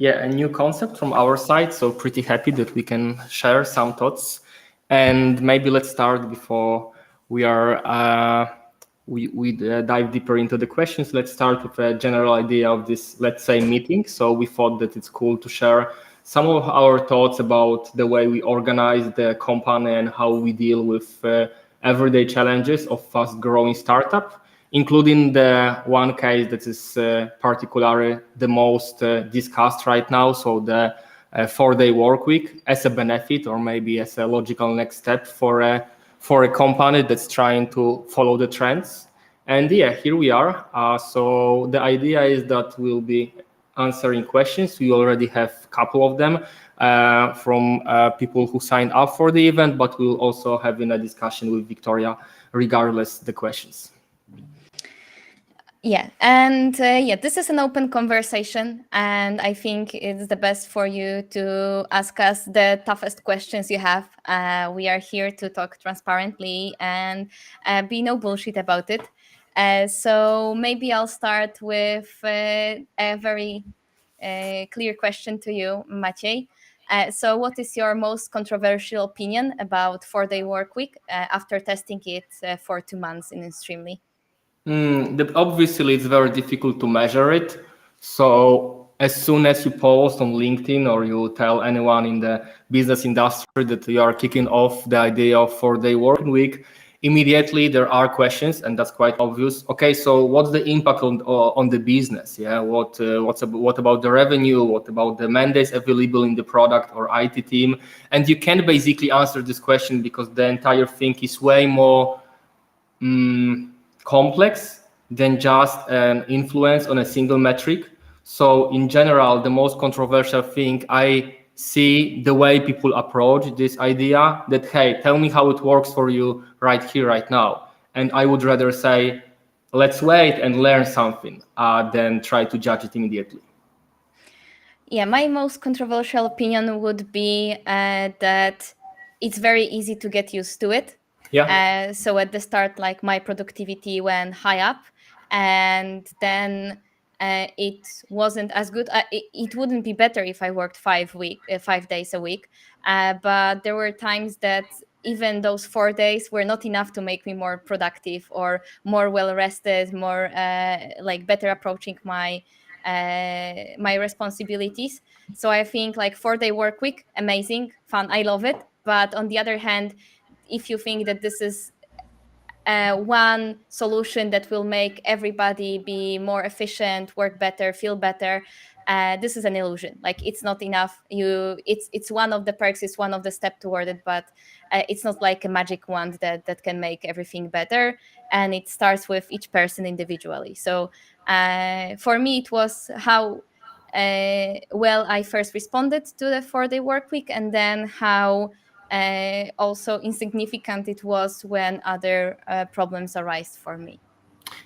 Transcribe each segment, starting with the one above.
Yeah, a new concept from our side, so pretty happy that we can share some thoughts. And maybe let's start before we are we dive deeper into the questions. Let's start with a general idea of this, let's say, meeting. So we thought that it's cool to share some of our thoughts about the way we organize the company and how we deal with everyday challenges of fast-growing startup, including the one case that is particularly the most discussed right now. So the 4-day work week as a benefit, or maybe as a logical next step for a company that's trying to follow the trends. And yeah, here we are. So the idea is that we'll be answering questions. We already have a couple of them from people who signed up for the event, but we'll also have a discussion with Wiktoria regardless the questions. Yeah, and this is an open conversation, and I think it's the best for you to ask us the toughest questions you have. We are here to talk transparently and be no bullshit about it. So maybe I'll start with a very clear question to you, Maciej. So what is your most controversial opinion about 4-day work week after testing it for 2 months in inStreamly? Obviously, it's very difficult to measure it. So as soon as you post on LinkedIn or you tell anyone in the business industry that you are kicking off the idea of 4-day working week, immediately there are questions, and that's quite obvious. Okay, so what's the impact on the business? Yeah, what about the revenue? What about the mandates available in the product or IT team? And you can basically answer this question because the entire thing is way more complex than just an influence on a single metric. So in general, the most controversial thing I see the way people approach this idea that, hey, tell me how it works for you right here, right now. And I would rather say, let's wait and learn something than try to judge it immediately. Yeah, my most controversial opinion would be that it's very easy to get used to it. Yeah. So at the start, like my productivity went high up, and then it wasn't as good. It wouldn't be better if I worked 5 days a week. But there were times that even those 4 days were not enough to make me more productive or more well rested, more like better approaching my responsibilities. So I think like 4-day work week, amazing, fun, I love it. But on the other hand, if you think that this is one solution that will make everybody be more efficient, work better, feel better, this is an illusion. Like it's not enough. It's one of the perks, it's one of the steps toward it, but it's not like a magic wand that can make everything better. And it starts with each person individually. So for me, it was how well I first responded to the 4-day work week, and then how also insignificant it was when other problems arise for me.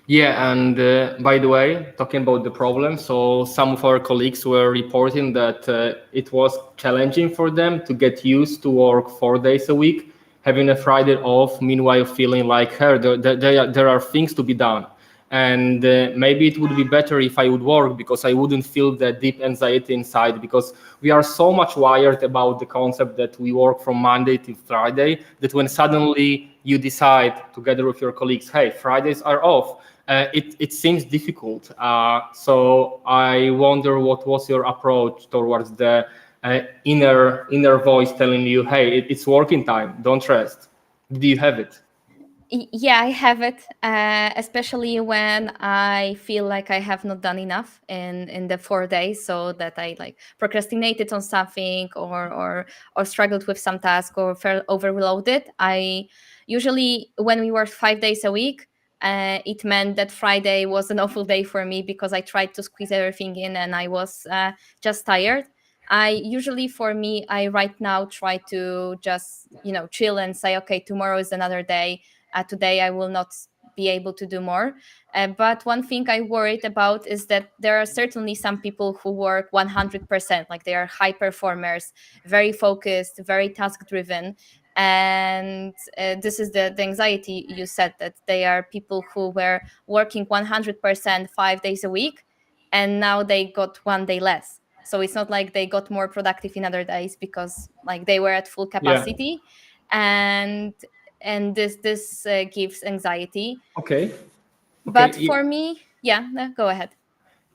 Yeah, and by the way, talking about the problem, so some of our colleagues were reporting that it was challenging for them to get used to work 4 days a week, having a Friday off, meanwhile feeling like, hey, there are things to be done. And maybe it would be better if I would work because I wouldn't feel that deep anxiety inside, because we are so much wired about the concept that we work from Monday to Friday that when suddenly you decide together with your colleagues, hey, Fridays are off, it seems difficult. So I wonder what was your approach towards the inner voice telling you, hey, it's working time, don't rest. Did you have it? Yeah, I have it, especially when I feel like I have not done enough in the 4 days, so that I like procrastinated on something or struggled with some task or felt overloaded. I usually, when we work 5 days a week, it meant that Friday was an awful day for me because I tried to squeeze everything in and I was just tired. I usually, for me, I right now try to just chill and say, okay, tomorrow is another day. Today I will not be able to do more. But one thing I worried about is that there are certainly some people who work 100%, like they are high performers, very focused, very task driven. And this is the anxiety you said, that they are people who were working 100% 5 days a week, and now they got one day less. So it's not like they got more productive in other days because like they were at full Yeah. capacity, and this gives anxiety. Okay. But Okay. for me, yeah, no, go ahead.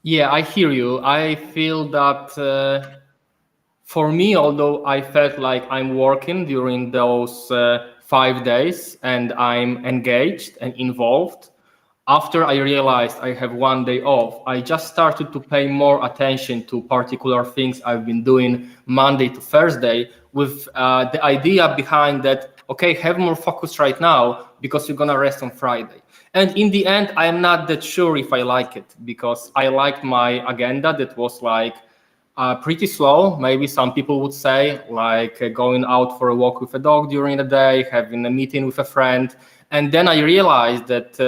Yeah, I hear you. I feel that for me, although I felt like I'm working during those 5 days and I'm engaged and involved, after I realized I have one day off, I just started to pay more attention to particular things I've been doing Monday to Thursday with the idea behind that, okay, have more focus right now because you're going to rest on Friday. And in the end, I'm not that sure if I like it because I liked my agenda that was like pretty slow, maybe some people would say, like going out for a walk with a dog during the day, having a meeting with a friend. And then I realized that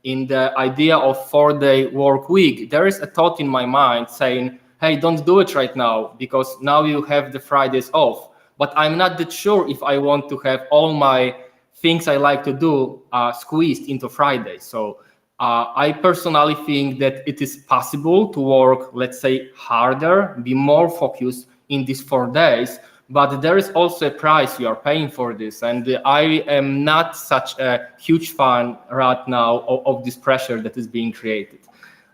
in the idea of 4-day work week, there is a thought in my mind saying, hey, don't do it right now because now you have the Fridays off. But I'm not that sure if I want to have all my things I like to do squeezed into Friday. So I personally think that it is possible to work, let's say, harder, be more focused in these 4 days, but there is also a price you are paying for this. And I am not such a huge fan right now of this pressure that is being created.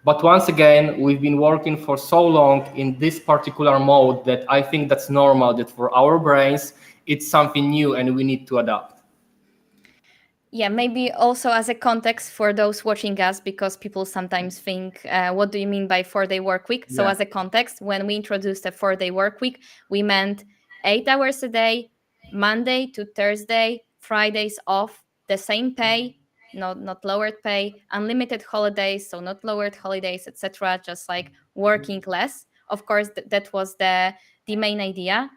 But once again, we've been working for so long in this particular mode that I think that's normal, that for our brains, it's something new and we need to adapt. Yeah, maybe also as a context for those watching us, because people sometimes think, what do you mean by 4-day work week? So, Yeah. as a context, when we introduced a 4-day work week, we meant 8 hours a day, Monday to Thursday, Fridays off, the same pay, not lowered pay, unlimited holidays, so not lowered holidays, etc. Just like working less. Of course, that was the main idea.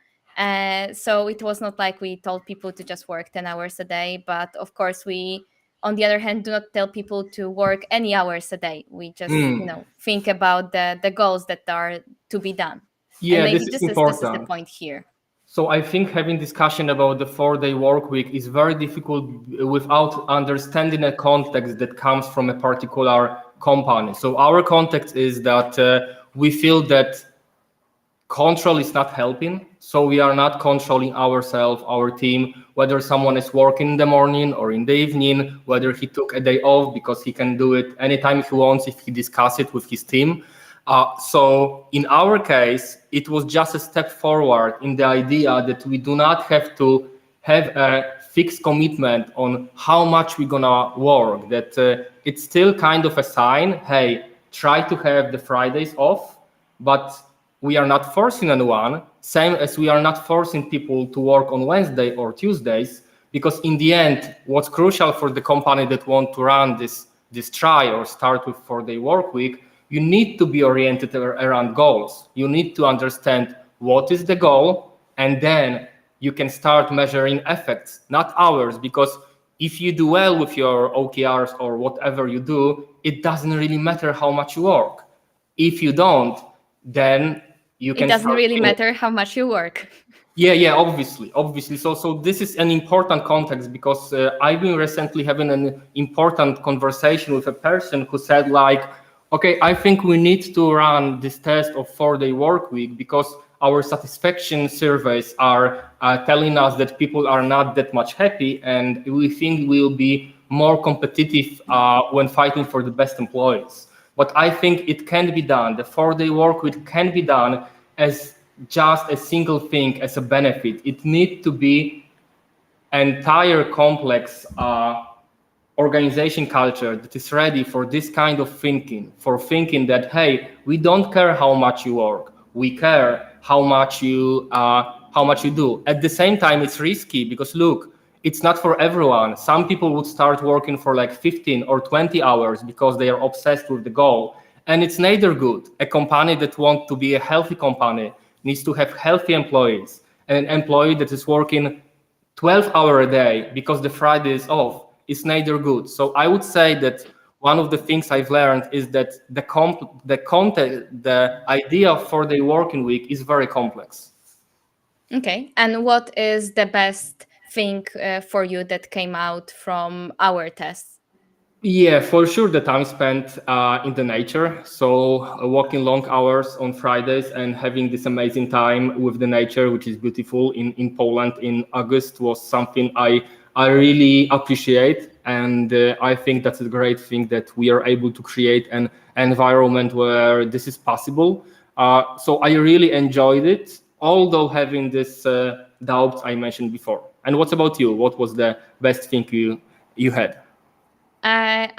So it was not like we told people to just work 10 hours a day, but of course we, on the other hand, do not tell people to work any hours a day. We just, think about the goals that are to be done. And Yeah, maybe this is this is the important. point here. So I think having discussion about the 4-day work week is very difficult without understanding a context that comes from a particular company. So our context is that we feel that control is not helping. So we are not controlling ourselves, our team, whether someone is working in the morning or in the evening, whether he took a day off because he can do it anytime he wants if he discuss it with his team. So in our case, it was just a step forward in the idea that we do not have to have a fixed commitment on how much we're gonna work, that it's still kind of a sign, hey, try to have the Fridays off, but we are not forcing anyone, same as we are not forcing people to work on Wednesday or Tuesdays, because in the end, what's crucial for the company that want to run this try or start with 4-day work week, you need to be oriented around goals. You need to understand what is the goal, and then you can start measuring effects, not hours, because if you do well with your OKRs or whatever you do, it doesn't really matter how much you work. If you don't, then you It can doesn't start really feeling. matter how much you work. Yeah, obviously. So this is an important context because I've been recently having an important conversation with a person who said like, okay, I think we need to run this test of 4-day work week because our satisfaction surveys are telling us that people are not that much happy, and we think we'll be more competitive when fighting for the best employees. But I think it can be done. The 4-day work week can be done as just a single thing as a benefit. It needs to be entire complex organization culture that is ready for this kind of thinking, for thinking that, hey, we don't care how much you work, we care how much you do. At the same time, it's risky because look, it's not for everyone. Some people would start working for like 15 or 20 hours because they are obsessed with the goal. And it's neither good. A company that wants to be a healthy company needs to have healthy employees. And an employee that is working 12 hours a day because the Friday is off is neither good. So I would say that one of the things I've learned is that the idea of 4-day working week is very complex. Okay. And what is the best thing for you that came out from our tests? Yeah, for sure. The time spent in the nature. So walking long hours on Fridays and having this amazing time with the nature, which is beautiful in Poland in August, was something I really appreciate. And I think that's a great thing that we are able to create an environment where this is possible. So I really enjoyed it, although having this doubts I mentioned before. And what about you? What was the best thing you had?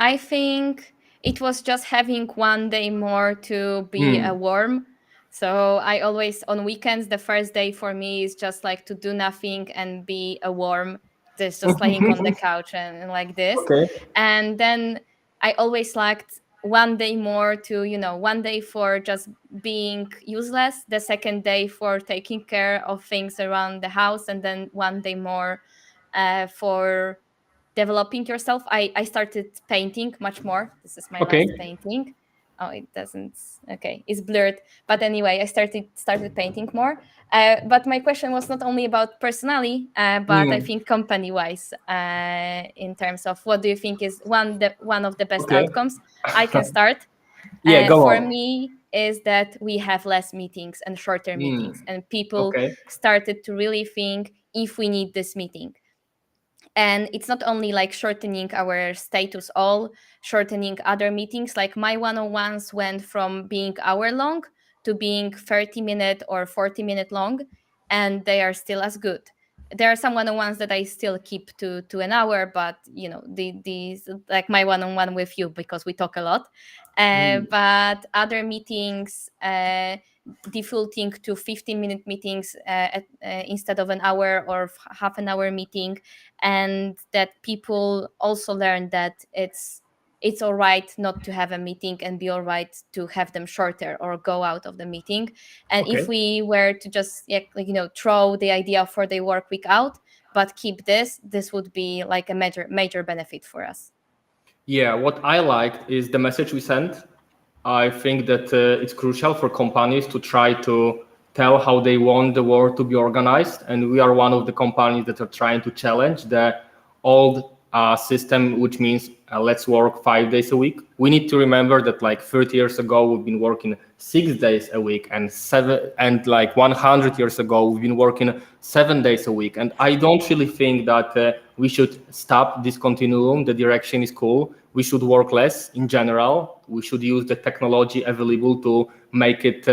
I think it was just having one day more to be a Hmm. worm. So I always, on weekends, the first day for me is just like to do nothing and be a worm, just laying on the couch and like this. Okay. And then I always liked one day more to, one day for just being useless, the second day for taking care of things around the house, and then one day more for developing yourself. I started painting much more. This is my Okay. last painting. Oh, it doesn't. Okay, it's blurred. But anyway, I started painting more. But my question was not only about personally, but I Hmm. think company wise. In terms of what do you think is one of the best Okay. outcomes? I can start. Yeah, go For on. me, is that we have less meetings and shorter Hmm. meetings, and people Okay. started to really think if we need this meeting. And it's not only like shortening our status all, shortening other meetings. Like my one-on-ones went from being hour long to being 30-minute or 40-minute long, and they are still as good. There are some one-on-ones that I still keep to an hour, but these, like my one-on-one with you, because we talk a lot. Hmm. But other meetings, defaulting to 15-minute meetings, instead of an hour or half an hour meeting. And that people also learn that it's all right not to have a meeting, and be all right to have them shorter or go out of the meeting. And if Okay. we were to just, yeah, like, throw the idea for the work week out, but keep this would be like a major benefit for us. Yeah, what I liked is the message we sent. I think that it's crucial for companies to try to tell how they want the world to be organized, and we are one of the companies that are trying to challenge the old system, which means let's work 5 days a week. We need to remember that like 30 years ago we've been working 6 days a week, and like 100 years ago we've been working 7 days a week. And I don't really think that we should stop this continuum. The direction is cool. We should work less in general. We should use the technology available to make it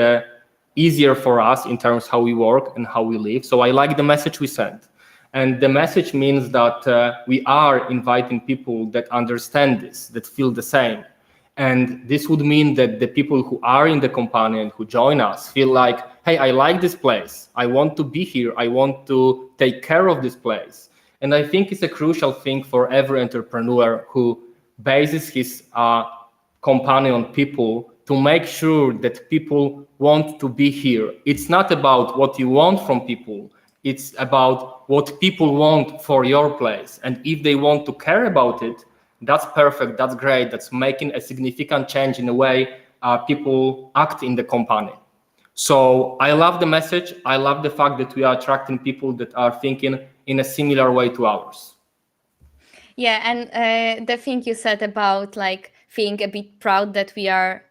easier for us in terms how we work and how we live. So I like the message we sent. And the message means that we are inviting people that understand this, that feel the same. And this would mean that the people who are in the company and who join us feel like, hey, I like this place. I want to be here. I want to take care of this place. And I think it's a crucial thing for every entrepreneur who bases his company on people, to make sure that people want to be here. It's not about what you want from people. It's about what people want for your place. And if they want to care about it, that's perfect. That's great. That's making a significant change in the way people act in the company. So I love the message. I love the fact that we are attracting people that are thinking in a similar way to ours. Yeah, and the thing you said about like feeling a bit proud that we are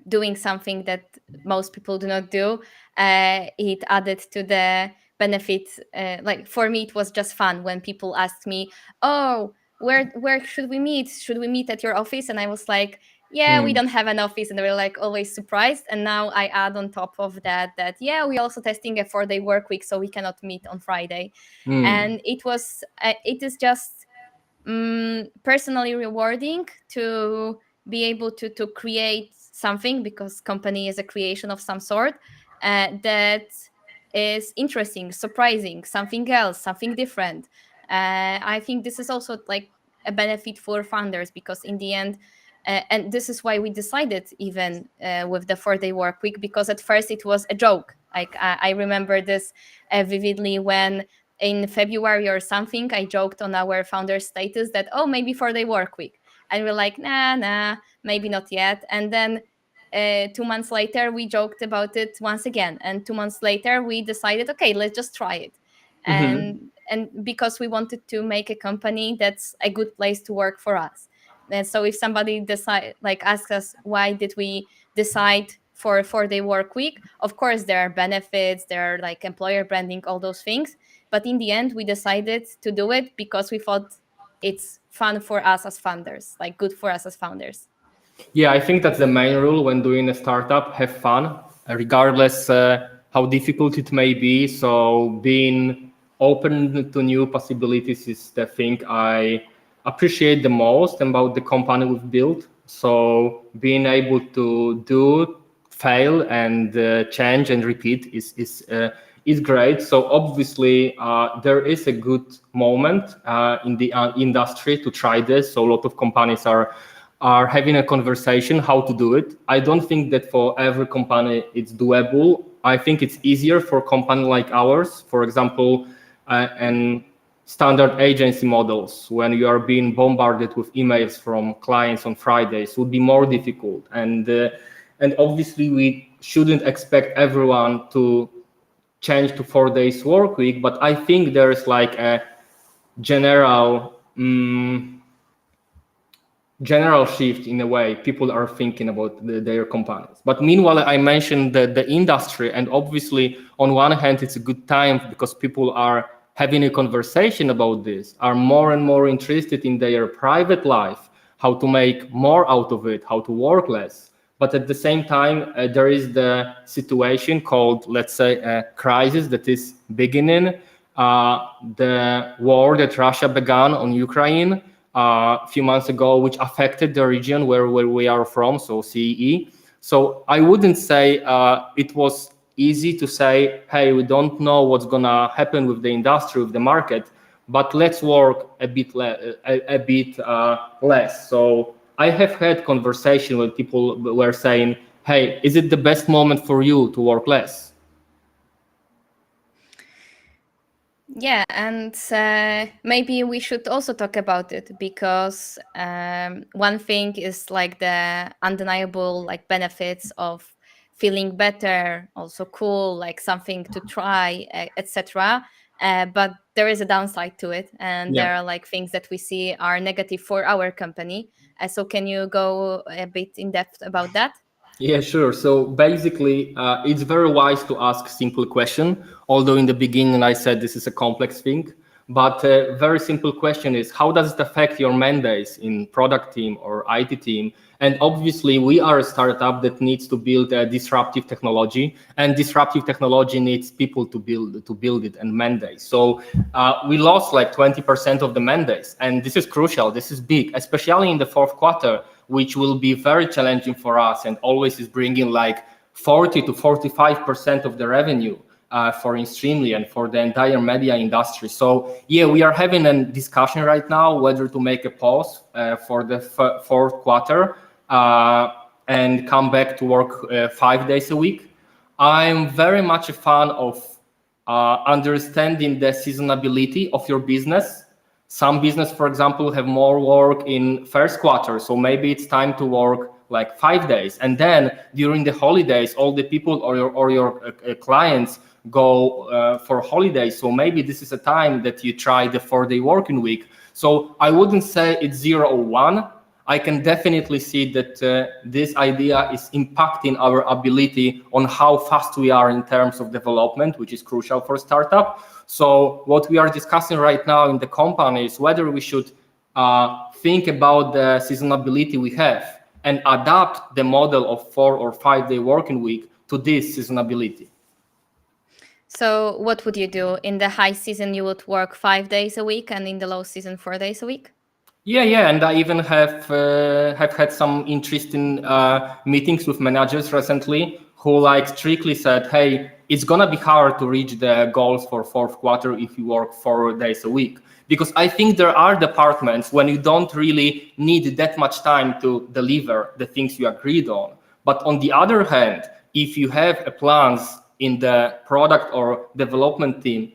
doing something that most people do not do, it added to the benefits. Like for me, it was just fun when people asked me, "Oh, where should we meet? Should we meet at your office?" And I was like, "Yeah, we Hmm. don't have an office," and they were like always surprised. And now I add on top of that yeah, we also testing a 4-day work week, so we cannot meet on Friday. Hmm. And it is just personally rewarding to be able to create something, because company is a creation of some sort, that is interesting, surprising, something else, something different. I think this is also like a benefit for founders, because in the end, and this is why we decided even with the 4-day work week, because at first it was a joke. Like I remember this vividly, when in February or something, I joked on our founder status that, oh, maybe 4-day work week. And we're like, nah, maybe not yet. And then 2 months later, we joked about it once again. And 2 months later, we decided, okay, let's just try it. Mhm. And because we wanted to make a company that's a good place to work for us. And so if somebody asks us why did we decide for a 4-day work week, of course there are benefits, there are like employer branding, all those things, but in the end we decided to do it because we thought it's fun for us as founders, like good for us as founders. Yeah, I think that's the main rule when doing a startup. Have fun, regardless how difficult it may be. So being open to new possibilities is the thing I appreciate the most about the company we've built. So being able to do, fail, and change and repeat is great. So obviously there is a good moment in the industry to try this. So a lot of companies are having a conversation how to do it. I don't think that for every company it's doable. I think it's easier for a company like ours, for example, and standard agency models when you are being bombarded with emails from clients on Fridays would be more difficult. And obviously we shouldn't expect everyone to change to 4 days work week, but I think there's like a general shift in a way people are thinking about their companies. But meanwhile, I mentioned the industry, and obviously on one hand it's a good time because people are having a conversation about this, are more and more interested in their private life, how to make more out of it, how to work less. But at the same time, there is the situation called, let's say, a crisis that is beginning. The war that Russia began on Ukraine a few months ago, which affected the region where we are from, so CEE. So I wouldn't say it was easy to say, hey, we don't know what's gonna happen with the industry, with the market, but let's work a bit less. So I have had conversation where people were saying, hey, is it the best moment for you to work less? Yeah, and maybe we should also talk about it because one thing is like the undeniable like benefits of feeling better, also cool, like something to try, etc. But there is a downside to it, and Yeah. there are like things that we see are negative for our company. So can you go a bit in depth about that? Yeah, sure. So basically, it's very wise to ask simple question. Although in the beginning I said this is a complex thing, but a very simple question is how does it affect your mandates in product team or IT team? And obviously, we are a startup that needs to build a disruptive technology, and disruptive technology needs people to build it and mandates. So we lost like 20% of the mandates, and this is crucial. This is big, especially in the fourth quarter, which will be very challenging for us and always is bringing like 40 to 45% of the revenue for inStreamly and for the entire media industry. So yeah, we are having a discussion right now whether to make a pause for the fourth quarter and come back to work 5 days a week. I'm very much a fan of understanding the seasonality of your business. Some business, for example, have more work in first quarter, so maybe it's time to work like 5 days, and then during the holidays, all the people or your clients go for holidays. So maybe this is a time that you try the 4-day working week. So I wouldn't say it's 0 or 1. I can definitely see that this idea is impacting our ability on how fast we are in terms of development, which is crucial for startup. So what we are discussing right now in the company is whether we should think about the seasonality we have and adapt the model of 4 or 5 day working week to this seasonality. So what would you do? In the high season, you would work 5 days a week, and in the low season, 4 days a week? Yeah, and I even have had some interesting meetings with managers recently who like strictly said, hey, it's gonna be hard to reach the goals for fourth quarter if you work 4 days a week. Because I think there are departments when you don't really need that much time to deliver the things you agreed on. But on the other hand, if you have plans in the product or development team,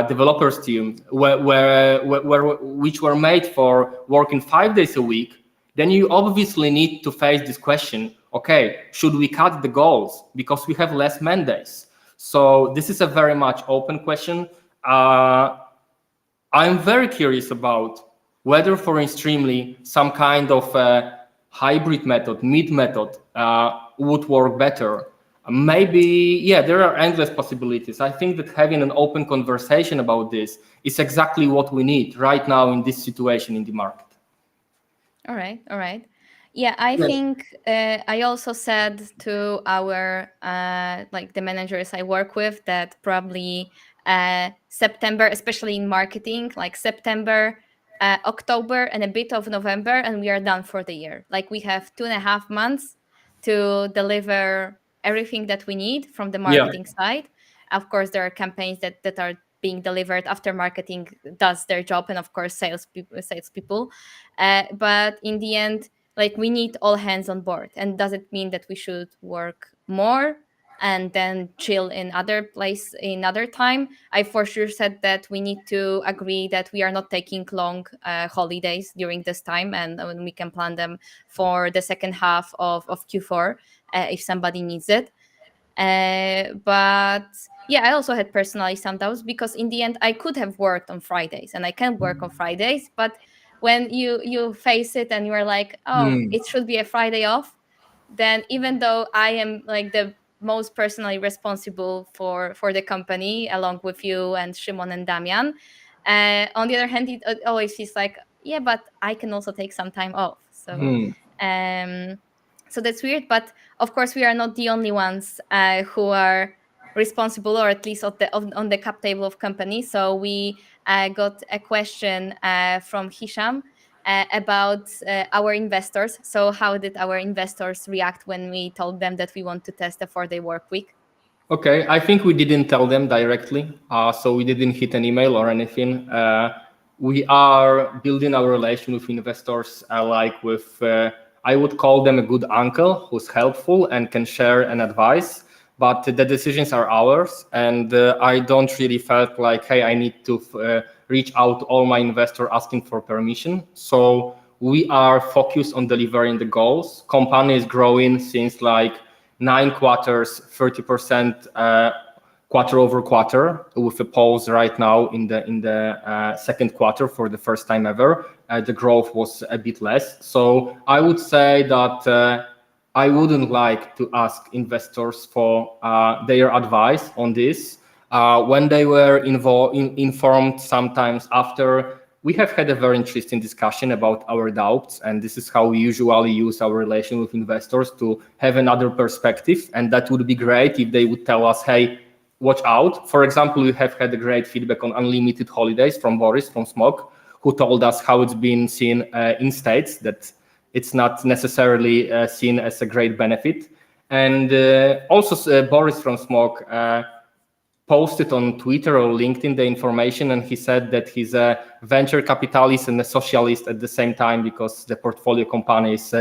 developers team, which were made for working 5 days a week, then you obviously need to face this question, okay, should we cut the goals because we have less mandates? So this is a very much open question. I'm very curious about whether for inStreamly some kind of hybrid method, mid method would work better. Maybe, yeah, there are endless possibilities. I think that having an open conversation about this is exactly what we need right now in this situation in the market. All right, all right. Yeah, I Yes. think I also said to our like the managers I work with that probably September, especially in marketing, like September, October, and a bit of November, and we are done for the year. Like we have 2.5 months to deliver everything that we need from the Yeah. marketing side. Of course, there are campaigns that are being delivered after marketing does their job, and of course, salespeople. But in the end, like we need all hands on board. And does it mean that we should work more and then chill in other place in other time? I for sure said that we need to agree that we are not taking long holidays during this time, and we can plan them for the second half of Q4 if somebody needs it. But yeah, I also had personally some doubts because in the end I could have worked on Fridays and I can work on Fridays, but when you face it and you're like, oh, Hmm. it should be a Friday off, then even though I am like the most personally responsible for the company along with you and Shimon and Damian, on the other hand, it always feels like, yeah, but I can also take some time off. So Hmm. um so that's weird, but of course we are not the only ones who are responsible, or at least on the cap table of company. So we got a question from Hisham about our investors. So how did our investors react when we told them that we want to test a 4-day work week? Okay, I think we didn't tell them directly, so we didn't hit an email or anything. We are building our relation with investors like with, I would call them a good uncle who's helpful and can share an advice, but the decisions are ours. And I don't really felt like, hey, I need to reach out to all my investors asking for permission. So we are focused on delivering the goals. Company is growing since like 9 quarters, 30% quarter over quarter, with a pause right now in the second quarter for the first time ever. The growth was a bit less. So I would say that I wouldn't like to ask investors for their advice on this. When they were informed sometimes after, we have had a very interesting discussion about our doubts, and this is how we usually use our relation with investors to have another perspective. And that would be great if they would tell us, hey, watch out. For example, we have had a great feedback on unlimited holidays from Boris from Smog, who told us how it's been seen in States, that it's not necessarily seen as a great benefit. And also Boris from Smog posted on Twitter or LinkedIn the information, and he said that he's a venture capitalist and a socialist at the same time, because the portfolio company is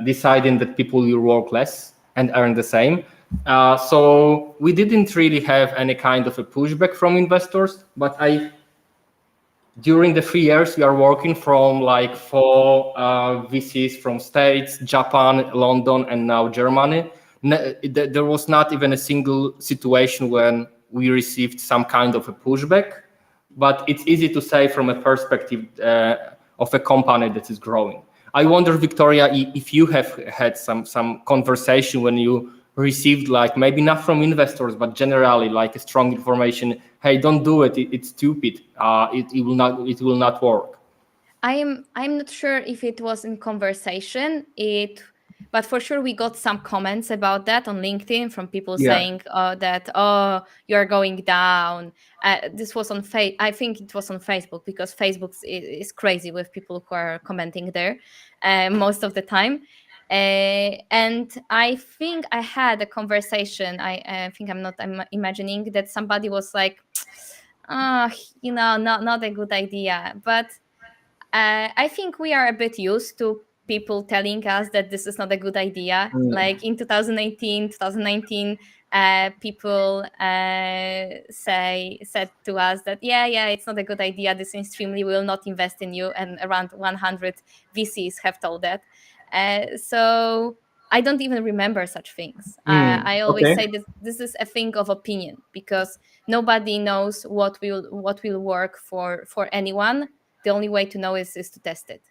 deciding that people will work less and earn the same. So we didn't really have any kind of a pushback from investors, but during the 3 years we are working from like 4 VCs from States, Japan, London, and now Germany. There was not even a single situation when we received some kind of a pushback, but it's easy to say from a perspective of a company that is growing. I wonder, Wiktoria, if you have had some conversation when you received, like, maybe not from investors, but generally like a strong information, hey, don't do it, it's stupid, it will not work. I'm not sure if it was in conversation. But for sure we got some comments about that on LinkedIn from people Yeah. saying that, oh, you're going down. This was on I think it was on Facebook, because Facebook is crazy with people who are commenting there most of the time. And I think I had a conversation. I think I'm imagining that somebody was like, oh, not a good idea. But I think we are a bit used to people telling us that this is not a good idea. Mm. Like in 2018, 2019, people said to us that yeah, it's not a good idea. This inStreamly will not invest in you, and around 100 VCs have told that. So I don't even remember such things. I always Okay. say that this is a thing of opinion, because nobody knows what will work for anyone. the only way to know is to test it.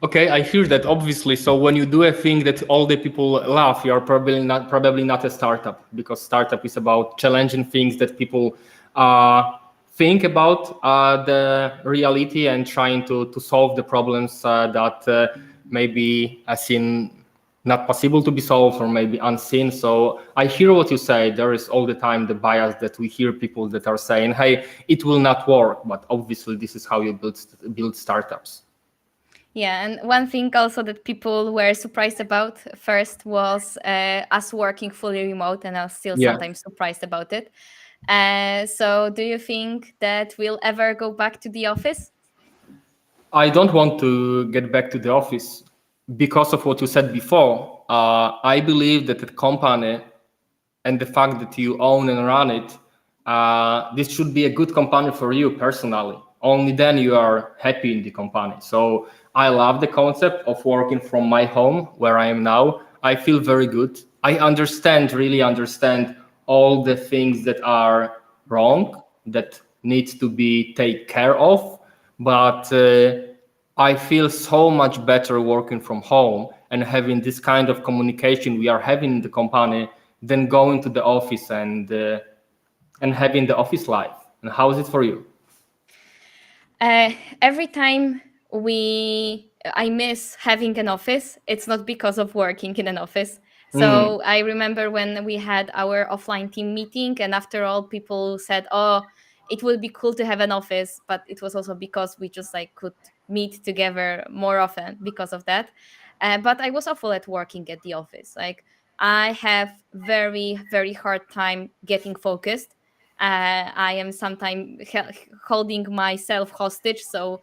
Okay, I hear that obviously. So when you do a thing that all the people love, you are probably not a startup, because startup is about challenging things that people think about the reality and trying to solve the problems that maybe seem not possible to be solved or maybe unseen. So I hear what you say. There is all the time the bias that we hear people that are saying, "Hey, it will not work," but obviously this is how you build startups. Yeah, and one thing also that people were surprised about first was us working fully remote, and I was still Yeah. sometimes surprised about it. So, do you think that we'll ever go back to the office? I don't want to get back to the office because of what you said before. I believe that the company and the fact that you own and run it, this should be a good company for you personally. Only then you are happy in the company. So I love the concept of working from my home where I am now. I feel very good. I really understand all the things that are wrong, that needs to be taken care of. But I feel so much better working from home and having this kind of communication we are having in the company than going to the office and having the office life. And how is it for you? Every time I miss having an office, it's not because of working in an office. Mm, So I remember when we had our offline team meeting, and after all, people said, "Oh, it would be cool to have an office," but it was also because we just like could meet together more often because of that. But I was awful at working at the office. Like I have very hard time getting focused. I am sometimes holding myself hostage, so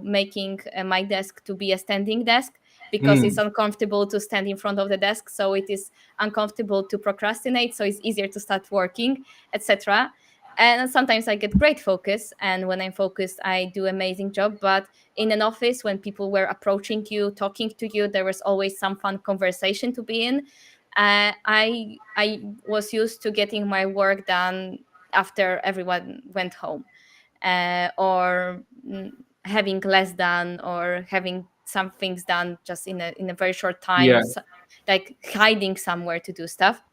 making my desk to be a standing desk because it's mm, uncomfortable to stand in front of the desk, so it is uncomfortable to procrastinate, so it's easier to start working, etc. And sometimes I get great focus, and when I'm focused I do amazing job. But in an office, when people were approaching you, talking to you, there was always some fun conversation to be in. I was used to getting my work done after everyone went home, or having less done, or having some things done just in a very short time, yeah. like hiding somewhere to do stuff.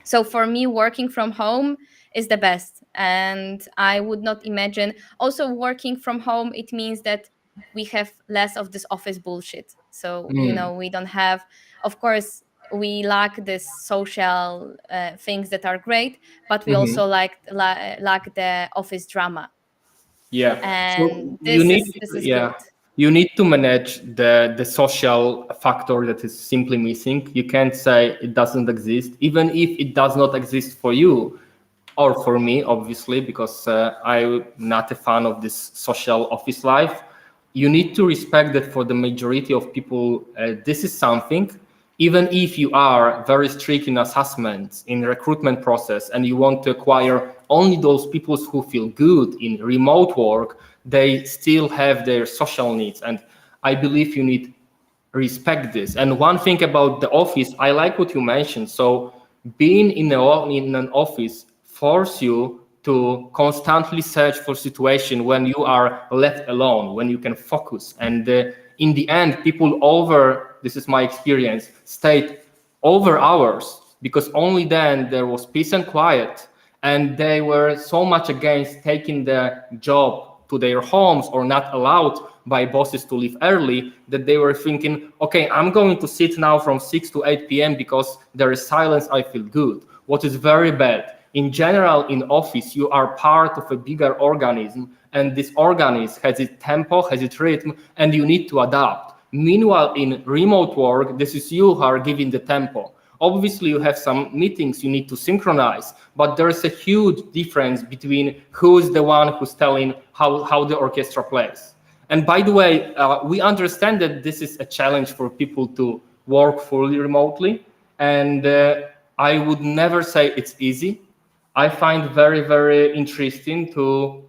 So for me, working from home is the best, and I would not imagine. Also, working from home, it means that we have less of this office bullshit. So Mm, we don't have, of course, we lack this social things that are great, but we mhm. also lack the office drama, Yeah. So and this is good. you need to manage the social factor that is simply missing. You can't say it doesn't exist, even if it does not exist for you or for me, obviously, because I'm not a fan of this social office life. You need to respect that for the majority of people, this is something. Even if you are very strict in assessments, in recruitment process, and you want to acquire only those people who feel good in remote work, they still have their social needs. And I believe you need respect this. And one thing about the office, I like what you mentioned. So being in an office force you to constantly search for situation when you are left alone, when you can focus. And in the end, people over, this is my experience, stayed over hours because only then there was peace and quiet. And they were so much against taking the job to their homes or not allowed by bosses to leave early, that they were thinking, okay, I'm going to sit now from 6 to 8 p.m. because there is silence, I feel good. What is very bad. In general, in office, you are part of a bigger organism, and this organism has its tempo, has its rhythm, and you need to adapt. Meanwhile, in remote work, this is you who are giving the tempo. Obviously, you have some meetings you need to synchronize, but there's a huge difference between who is the one who's telling how the orchestra plays. And by the way, we understand that this is a challenge for people to work fully remotely. And I would never say it's easy. I find very interesting to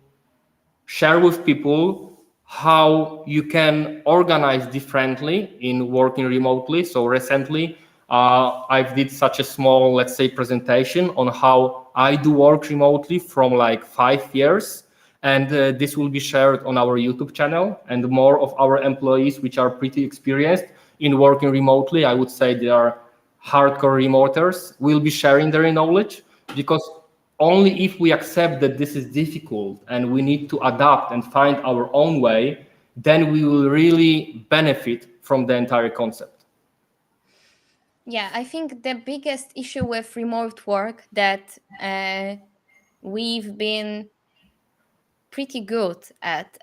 share with people how you can organize differently in working remotely. So recently, I've did such a small, let's say, presentation on how I do work remotely from like 5 years. And this will be shared on our YouTube channel, and more of our employees, which are pretty experienced in working remotely, I would say they are hardcore remoters, will be sharing their knowledge, because only if we accept that this is difficult and we need to adapt and find our own way, then we will really benefit from the entire concept. Yeah, I think the biggest issue with remote work that we've been pretty good at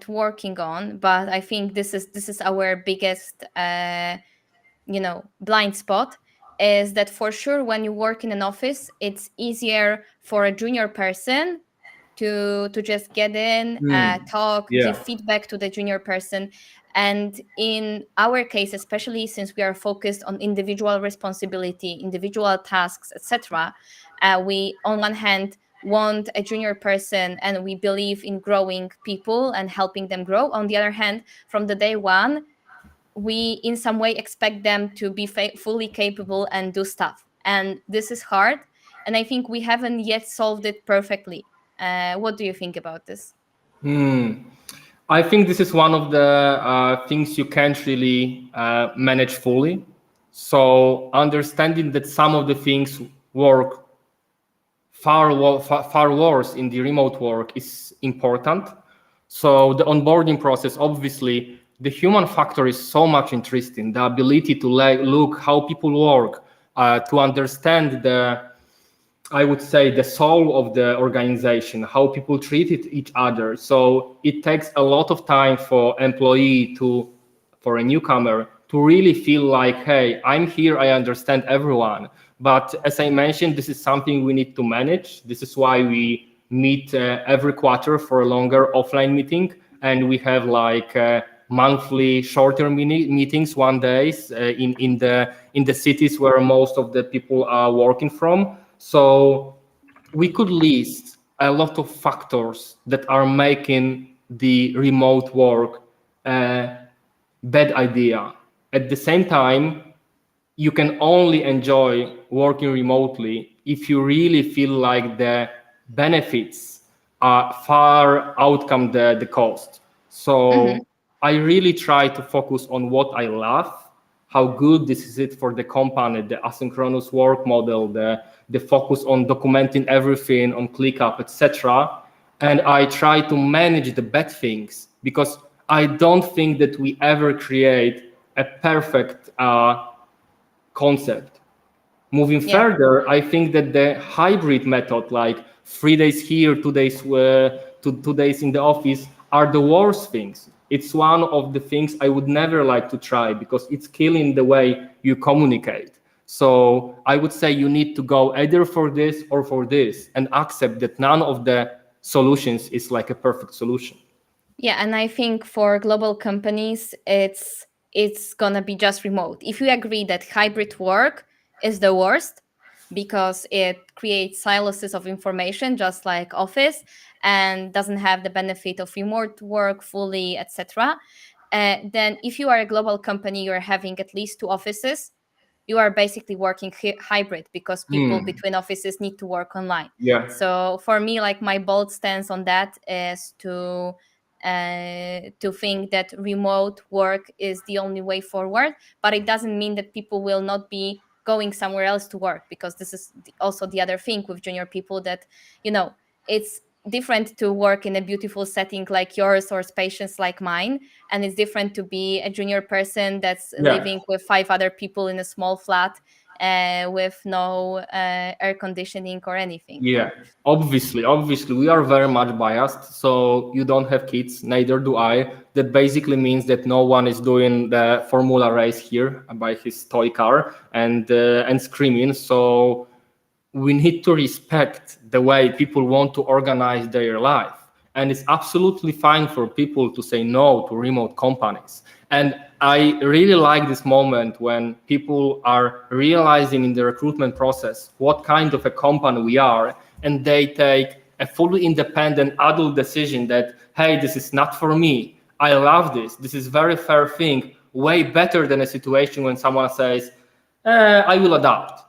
working on, but I think this is our biggest blind spot, is that for sure when you work in an office, it's easier for a junior person to just get in, talk, Yeah. give feedback to the junior person. And in our case, especially since we are focused on individual responsibility, individual tasks, etc., we on one hand want a junior person and we believe in growing people and helping them grow. On the other hand, from the day one, we in some way expect them to be fully capable and do stuff. And this is hard. And I think we haven't yet solved it perfectly. What do you think about this? I think this is one of the things you can't really manage fully. So understanding that some of the things work far worse in the remote work is important. So the onboarding process, obviously, the human factor is so much interesting. The ability to look how people work, to understand I would say the soul of the organization, how people treated each other. So it takes a lot of time for for a newcomer to really feel like, hey, I'm here, I understand everyone. But as I mentioned, this is something we need to manage. This is why we meet every quarter for a longer offline meeting, and we have like monthly shorter meetings, 1 days in the cities where most of the people are working from. So we could list a lot of factors that are making the remote work a bad idea. At the same time, you can only enjoy working remotely if you really feel like the benefits are far outcome the cost. So I really try to focus on what I love, how good this is it for the company, the asynchronous work model, the focus on documenting everything on ClickUp, etc. And I try to manage the bad things, because I don't think that we ever create a perfect concept. Moving further, I think that the hybrid method, like 3 days here, 2 days 2 days in the office, are the worst things. It's one of the things I would never like to try, because it's killing the way you communicate. So I would say you need to go either for this or for this, and accept that none of the solutions is like a perfect solution. Yeah, and I think for global companies, it's gonna be just remote. If you agree that hybrid work is the worst because it creates silos of information, just like office, and doesn't have the benefit of remote work fully, etc., then if you are a global company, you're having at least 2 offices. You are basically working hybrid, because people between offices need to work online. Yeah. So for me, like, my bold stance on that is to think that remote work is the only way forward. But it doesn't mean that people will not be going somewhere else to work, because this is also the other thing with junior people, that it's different to work in a beautiful setting like yours or spacious like mine, and it's different to be a junior person that's living with 5 other people in a small flat with no air conditioning or anything. Yeah, obviously, we are very much biased. So you don't have kids, neither do I. That basically means that no one is doing the Formula race here by his toy car and screaming. So we need to respect the way people want to organize their life. And it's absolutely fine for people to say no to remote companies. And I really like this moment when people are realizing in the recruitment process what kind of a company we are, and they take a fully independent adult decision that, hey, this is not for me. I love this. This is very fair thing. Way better than a situation when someone says, I will adapt.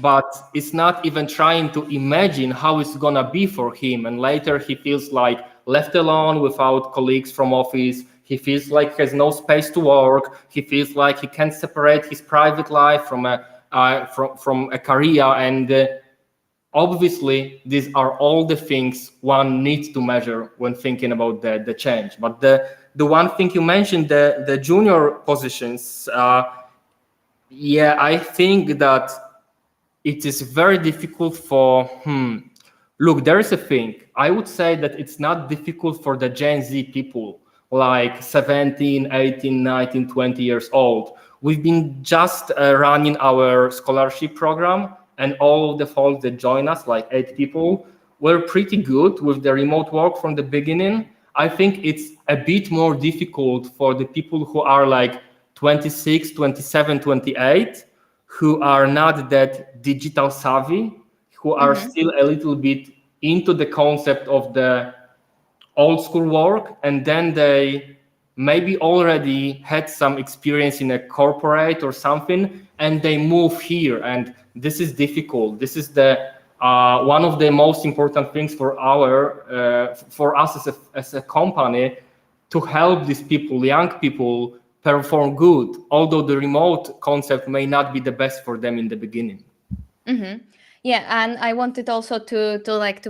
but it's not even trying to imagine how it's gonna be for him. And later he feels like left alone without colleagues from office. He feels like he has no space to work. He feels like he can't separate his private life from a career. And obviously, these are all the things one needs to measure when thinking about the change. But the one thing you mentioned, the junior positions, yeah, I think that it is very difficult for look, there is a thing. I would say that it's not difficult for the Gen Z people like 17, 18, 19, 20 years old. We've been just running our scholarship program, and all of the folks that join us, like 8 people, were pretty good with the remote work from the beginning. I think it's a bit more difficult for the people who are like 26, 27, 28, who are not that digital savvy, who are still a little bit into the concept of the old school work, and then they maybe already had some experience in a corporate or something, and they move here, and this is difficult. This is the one of the most important things for for us as a company, to help these people, young people, perform good, although the remote concept may not be the best for them in the beginning. Yeah, and I wanted also to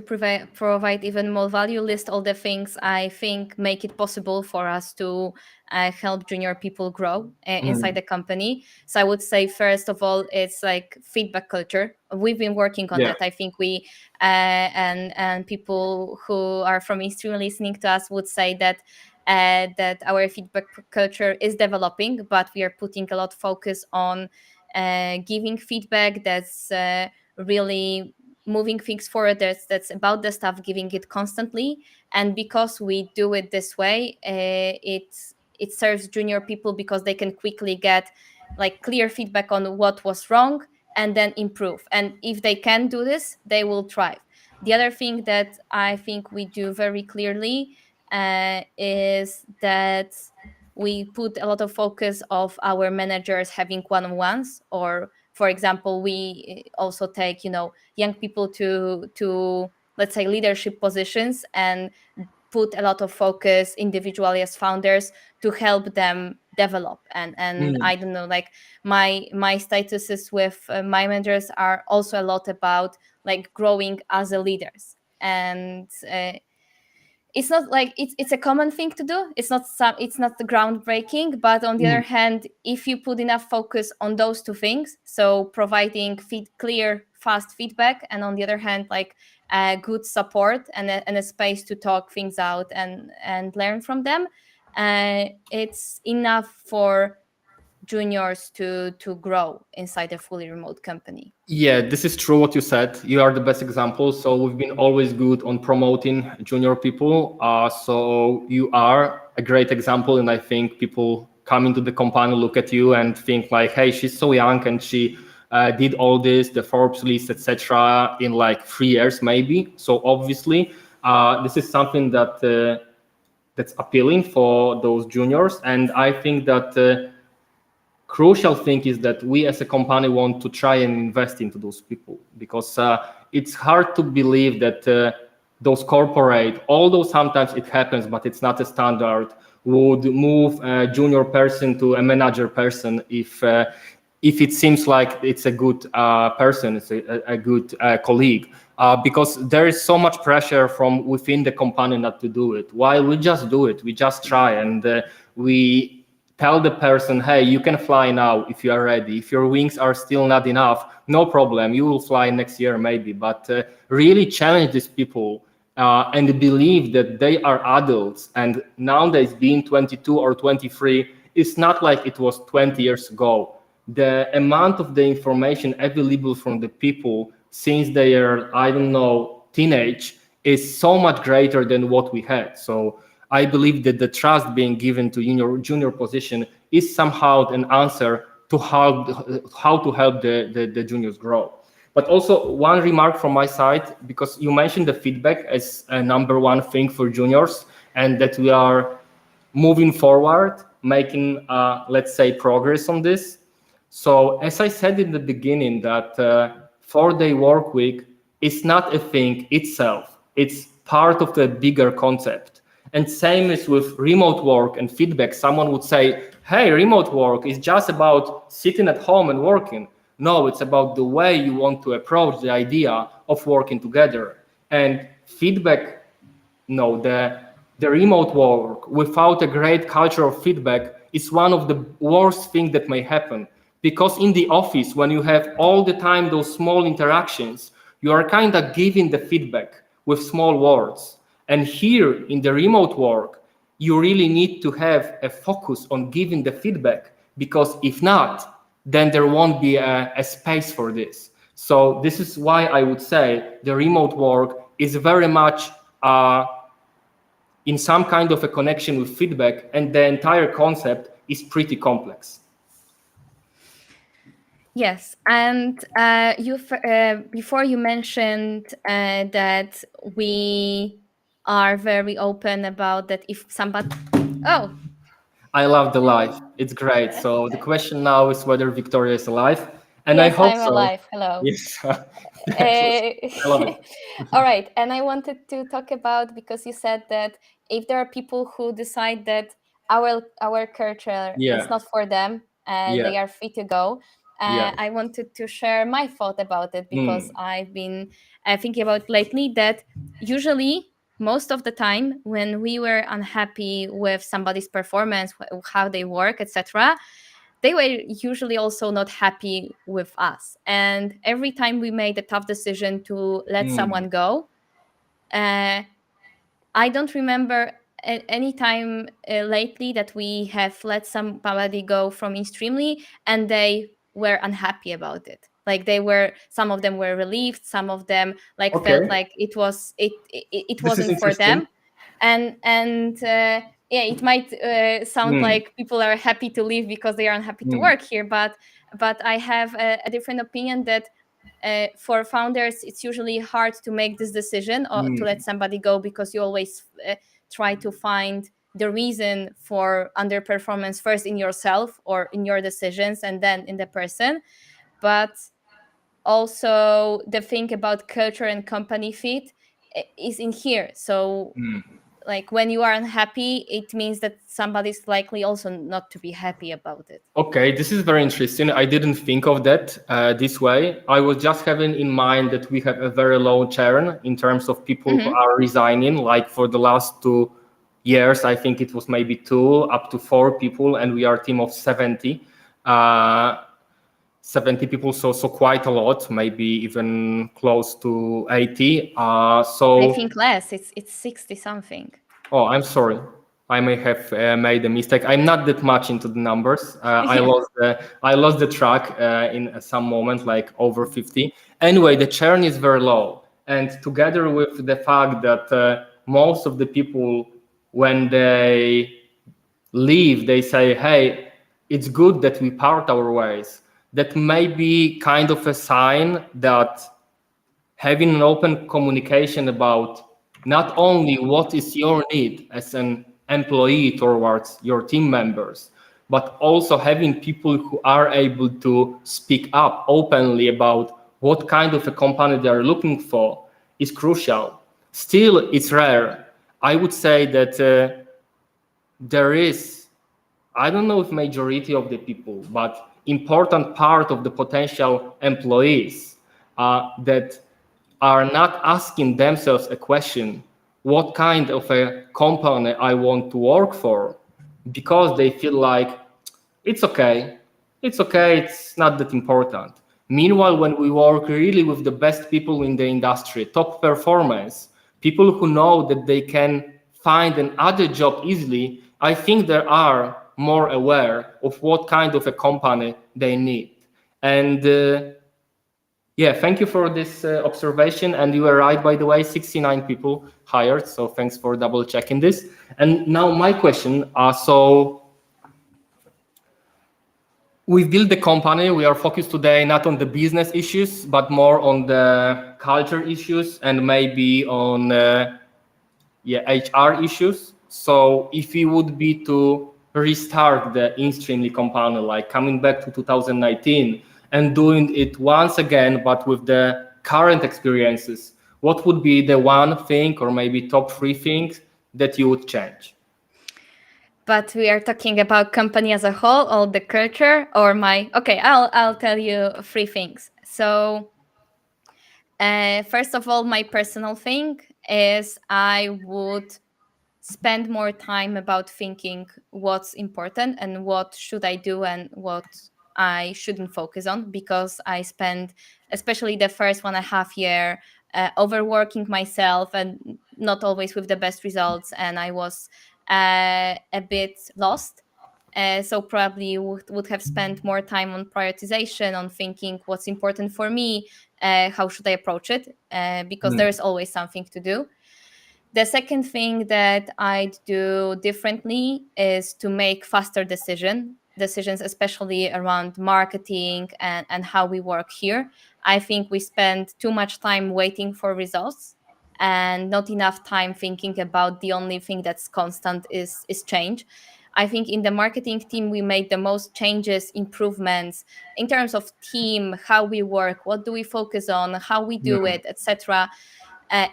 provide even more value, list all the things I think make it possible for us to help junior people grow inside the company. So I would say first of all, it's like feedback culture. We've been working on Yeah. that. I think we and people who are from inStreamly listening to us would say that that our feedback culture is developing, but we are putting a lot of focus on giving feedback that's really moving things forward, that's about the stuff, giving it constantly. And because we do it this way, it serves junior people because they can quickly get like clear feedback on what was wrong and then improve. And if they can do this, they will thrive. The other thing that I think we do very clearly is that we put a lot of focus of our managers having one-on-ones, or for example, we also take young people to let's say leadership positions, and put a lot of focus individually as founders to help them develop. And I don't know, like my statuses with my managers are also a lot about like growing as a leaders. And it's not like it's a common thing to do. It's not the groundbreaking, but on the other hand, if you put enough focus on those two things, so providing clear fast feedback, and on the other hand, like good support and a space to talk things out and learn from them, it's enough for juniors to grow inside a fully remote company. Yeah, this is true what you said. You are the best example. So we've been always good on promoting junior people. So you are a great example, and I think people come into the company, look at you, and think like, "Hey, she's so young, and she did all this, the Forbes list, etc., in like 3 years, maybe." So obviously, this is something that's appealing for those juniors, and I think that. Crucial thing is that we as a company want to try and invest into those people, because it's hard to believe that those corporate, although sometimes it happens, but it's not a standard, would move a junior person to a manager person if it seems like it's a good person, it's a good colleague. Because there is so much pressure from within the company not to do it. While we just do it, we just try, and we tell the person, hey, you can fly now if you are ready. If your wings are still not enough, no problem, you will fly next year maybe. But really challenge these people and believe that they are adults. And nowadays, being 22 or 23 is not like it was 20 years ago. The amount of the information available from the people since they are, I don't know, teenage, is so much greater than what we had. So I believe that the trust being given to junior position is somehow an answer to how to help the juniors grow. But also one remark from my side, because you mentioned the feedback as a number one thing for juniors, and that we are moving forward, making, let's say, progress on this. So as I said in the beginning, that 4-day work week is not a thing itself. It's part of the bigger concept. And same is with remote work and feedback. Someone would say, hey, remote work is just about sitting at home and working. No, it's about the way you want to approach the idea of working together. And feedback, no, the remote work without a great culture of feedback is one of the worst things that may happen. Because in the office, when you have all the time those small interactions, you are kind of giving the feedback with small words. And here in the remote work, you really need to have a focus on giving the feedback, because if not, then there won't be a space for this. So this is why I would say the remote work is very much in some kind of a connection with feedback, and the entire concept is pretty complex. Yes, and before you mentioned that we are very open about that. If somebody, oh, I love the life. It's great. So the question now is whether Wiktoria is alive, and I yes, hope I'm so. alive. Hello. Yes. Uh, I love it. all right, and I wanted to talk about, because you said that if there are people who decide that our culture Yeah. is not for them, Yeah. they are free to go. Yeah. I wanted to share my thought about it, because I've been thinking about lately that usually most of the time when we were unhappy with somebody's performance, how they work, etc., they were usually also not happy with us. And every time we made a tough decision to let someone go, I don't remember any time lately that we have let somebody go from inStreamly and they were unhappy about it. Like some of them were relieved, some of them like Okay. felt like it This is wasn't for interesting. them, and yeah, it might sound like people are happy to leave because they are unhappy to work here, but I have a different opinion that for founders, it's usually hard to make this decision or to let somebody go, because you always try to find the reason for underperformance first in yourself or in your decisions, and then in the person. But also the thing about culture and company fit is in here. So like when you are unhappy, it means that somebody's likely also not to be happy about it. Okay, this is very interesting. I didn't think of that this way. I was just having in mind that we have a very low churn in terms of people who are resigning. Like for the last 2 years, I think it was maybe 2 up to 4 people, and we are a team of 70. 70 people, so quite a lot, maybe even close to 80. So I think less. It's 60 something. Oh, I'm sorry. I may have made a mistake. I'm not that much into the numbers. I lost the track in some moment, like over 50. Anyway, the churn is very low, and together with the fact that most of the people, when they leave, they say, "Hey, it's good that we part our ways." That may be kind of a sign that having an open communication about not only what is your need as an employee towards your team members, but also having people who are able to speak up openly about what kind of a company they are looking for is crucial. Still, it's rare. I would say that there is, I don't know if majority of the people, but important part of the potential employees that are not asking themselves a question, what kind of a company I want to work for, because they feel like it's okay, it's not that important. Meanwhile, when we work really with the best people in the industry, top performance, people who know that they can find another job easily, I think they are more aware of what kind of a company they need. And yeah, thank you for this observation. And you were right, by the way, 69 people hired. So thanks for double checking this. And now my question, so we built the company. We are focused today not on the business issues, but more on the culture issues and maybe on HR issues. So if we would be to restart the inStreamly company, like coming back to 2019 and doing it once again, but with the current experiences, what would be the one thing or maybe top 3 things that you would change? But we are talking about company as a whole, or the culture, or my. Okay, I'll tell you 3 things. So, first of all, my personal thing is I would spend more time about thinking what's important and what should I do and what I shouldn't focus on, because I spent especially the first 1.5 year overworking myself and not always with the best results, and I was a bit lost. So probably would have spent more time on prioritization, on thinking what's important for me, how should I approach it, because there is always something to do. The second thing that I'd do differently is to make faster decisions, especially around marketing and how we work here. I think we spend too much time waiting for results and not enough time thinking about the only thing that's constant is change. I think in the marketing team we made the most changes, improvements in terms of team, how we work, what do we focus on, how we do it, etc.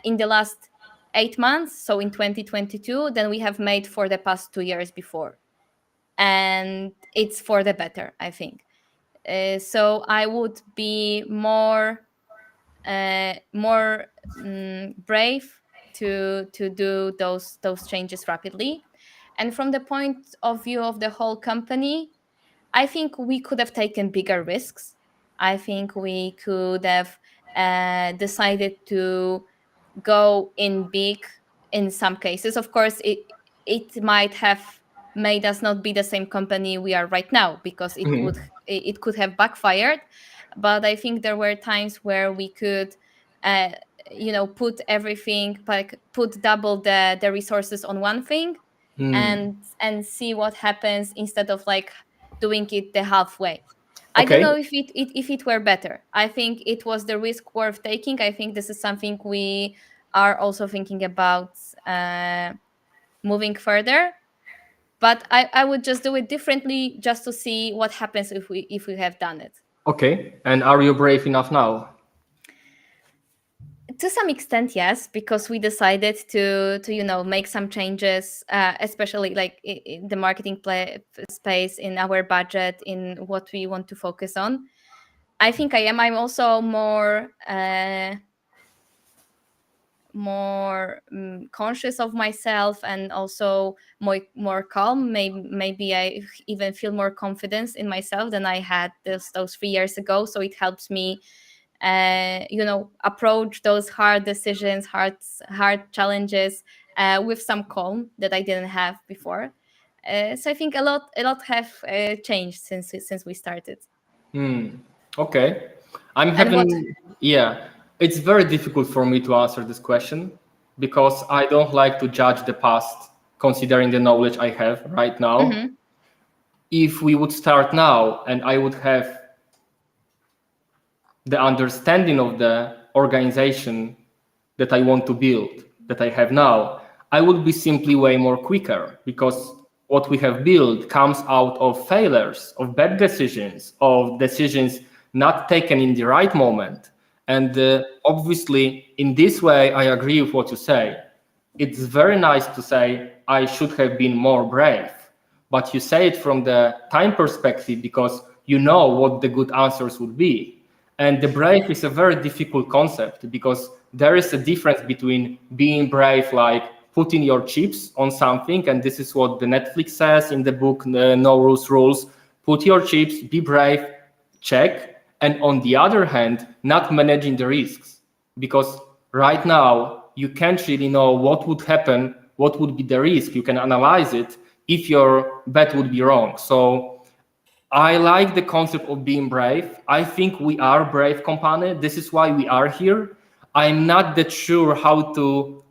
In the last 8 months, so in 2022, than we have made for the past 2 years before. And it's for the better, I think. So I would be more brave to do those changes rapidly. And from the point of view of the whole company, I think we could have taken bigger risks. I think we could have decided to go in big in some cases. Of course, it might have made us not be the same company we are right now, because it could have backfired. But I think there were times where we could uh, put everything, like put double the resources on one thing, and see what happens, instead of like doing it the halfway. I don't Okay. know if it were better. I think it was the risk worth taking. I think this is something we are also thinking about moving further. But I would just do it differently, just to see what happens if we have done it. Okay. And are you brave enough now? To some extent, yes, because we decided to make some changes, especially like in the marketing space, in our budget, in what we want to focus on. I think I'm also more conscious of myself, and also more calm. Maybe I even feel more confidence in myself than I had those 3 years ago. So it helps me approach those hard decisions, hard challenges, with some calm that I didn't have before. So I think a lot have changed since we started. Okay. I'm And what? having, yeah, it's very difficult for me to answer this question because I don't like to judge the past considering the knowledge I have right now. Mhm. If we would start now and I would have the understanding of the organization that I want to build, that I have now, I would be simply way more quicker, because what we have built comes out of failures, of bad decisions, of decisions not taken in the right moment. And obviously, in this way, I agree with what you say. It's very nice to say, I should have been more brave. But you say it from the time perspective because you know what the good answers would be. And the brave is a very difficult concept because there is a difference between being brave, like putting your chips on something, and this is what the Netflix says in the book, No Rules Rules. Put your chips, be brave, check. And on the other hand, not managing the risks, because right now you can't really know what would happen, what would be the risk. You can analyze it if your bet would be wrong. So I like the concept of being brave. I think we are a brave company. This is why we are here. I'm not that sure how to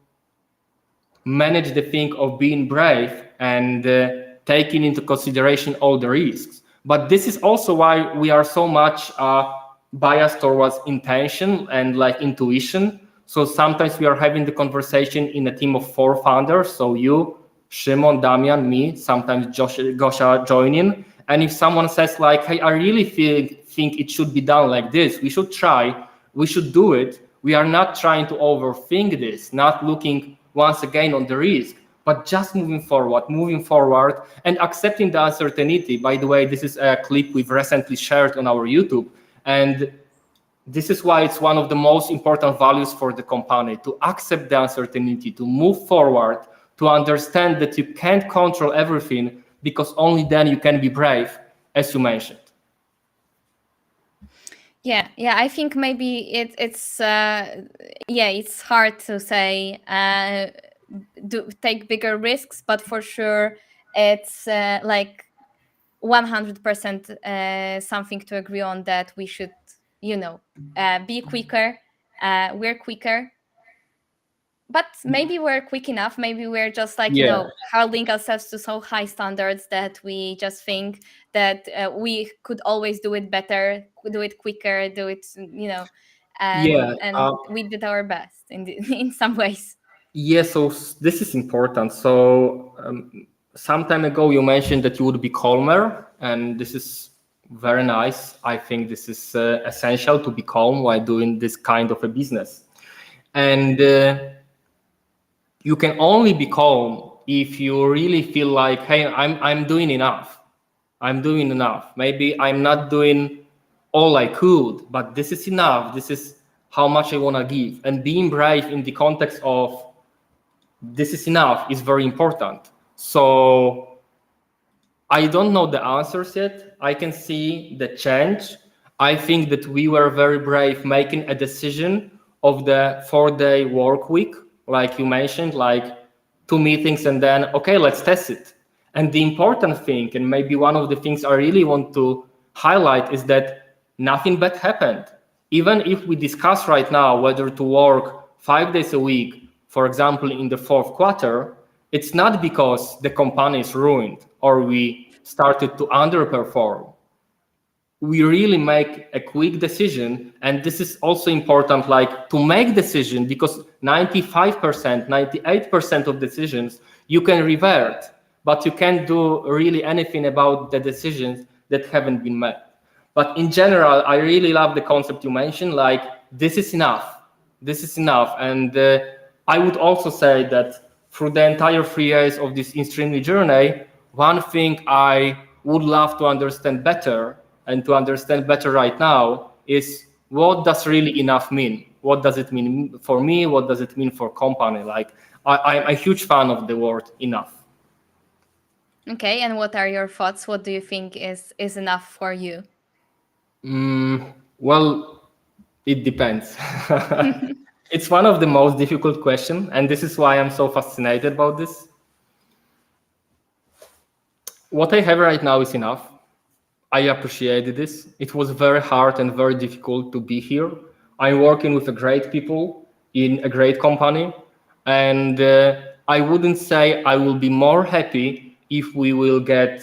manage the thing of being brave and taking into consideration all the risks. But this is also why we are so much biased towards intention and like intuition. So sometimes we are having the conversation in a team of 4 founders. So you, Szymon, Damian, me, sometimes Gosha joining. And if someone says like, hey, I really think it should be done like this. We should try, we should do it. We are not trying to overthink this, not looking once again on the risk, but just moving forward and accepting the uncertainty. By the way, this is a clip we've recently shared on our YouTube. And this is why it's one of the most important values for the company, to accept the uncertainty, to move forward, to understand that you can't control everything, because only then you can be brave, as you mentioned. Yeah, I think maybe it's it's hard to say take bigger risks, but for sure it's like 100% something to agree on, that we should, be quicker. We're quicker, but maybe we're quick enough. Maybe we're just like, Yeah. holding ourselves to so high standards that we just think that we could always do it better, do it quicker, do it, Yeah. and we did our best in some ways. Yeah, so this is important. So some time ago you mentioned that you would be calmer, and this is very nice. I think this is essential, to be calm while doing this kind of a business. And you can only be calm if you really feel like, hey, I'm doing enough. I'm doing enough. Maybe I'm not doing all I could, but this is enough. This is how much I want to give. And being brave in the context of this is enough is very important. So I don't know the answers yet. I can see the change. I think that we were very brave making a decision of the 4-day work week, like you mentioned, like 2 meetings and then, okay, let's test it. And the important thing, and maybe one of the things I really want to highlight, is that nothing bad happened. Even if we discuss right now whether to work 5 days a week, for example, in the fourth quarter, it's not because the company is ruined or we started to underperform. We really make a quick decision, and this is also important, like to make decision, because 95%, 98% of decisions you can revert, but you can't do really anything about the decisions that haven't been made. But in general, I really love the concept you mentioned, like this is enough. This is enough. And I would also say that through the entire 3 years of this inStreamly journey, one thing I would love to understand better, and to understand better right now, is what does really enough mean? What does it mean for me? What does it mean for company? Like I'm a huge fan of the word enough. Okay, and what are your thoughts? What do you think is enough for you? Well, it depends. It's one of the most difficult questions, and this is why I'm so fascinated about this. What I have right now is enough. I appreciated this. It was very hard and very difficult to be here. I'm working with a great people in a great company, and I wouldn't say I will be more happy if we will get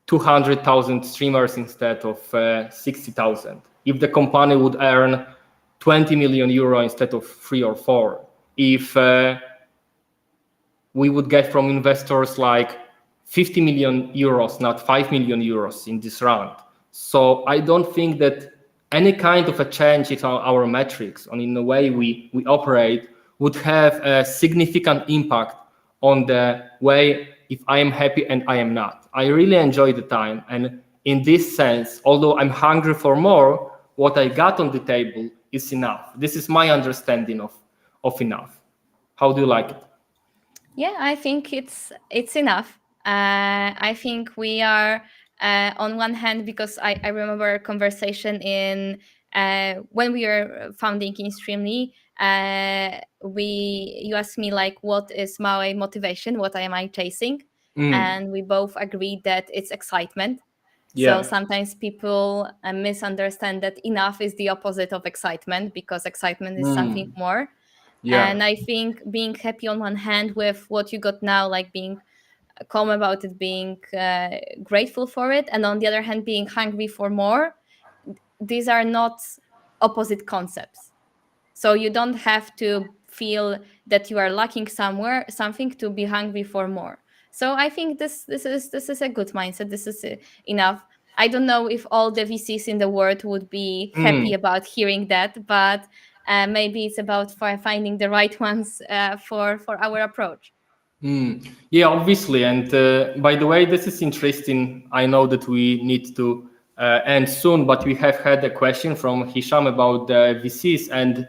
200,000 streamers instead of 60,000. If the company would earn 20 million euro instead of 3 or 4. If we would get from investors like 50 million euros, not 5 million euros in this round. So I don't think that any kind of a change in our metrics, and in the way we operate, would have a significant impact on the way if I am happy and I am not. I really enjoy the time. And in this sense, although I'm hungry for more, what I got on the table is enough. This is my understanding of enough. How do you like it? Yeah, I think it's enough. I think we are on one hand, because I remember a conversation in when we were founding inStreamly. You asked me like, what is my motivation? What am I chasing? And we both agreed that it's excitement. So Yeah. sometimes people misunderstand that enough is the opposite of excitement, because excitement is something more. Yeah. And I think being happy on one hand with what you got now, like being calm about it, being grateful for it, and on the other hand, being hungry for more, these are not opposite concepts. So you don't have to feel that you are lacking something to be hungry for more. So I think this is a good mindset. This is enough. I don't know if all the VCs in the world would be happy Mm, about hearing that, but maybe it's about finding the right ones for our approach. yeah, obviously. And by the way, this is interesting. I know that we need to end soon, but we have had a question from Hisham about the VCs, and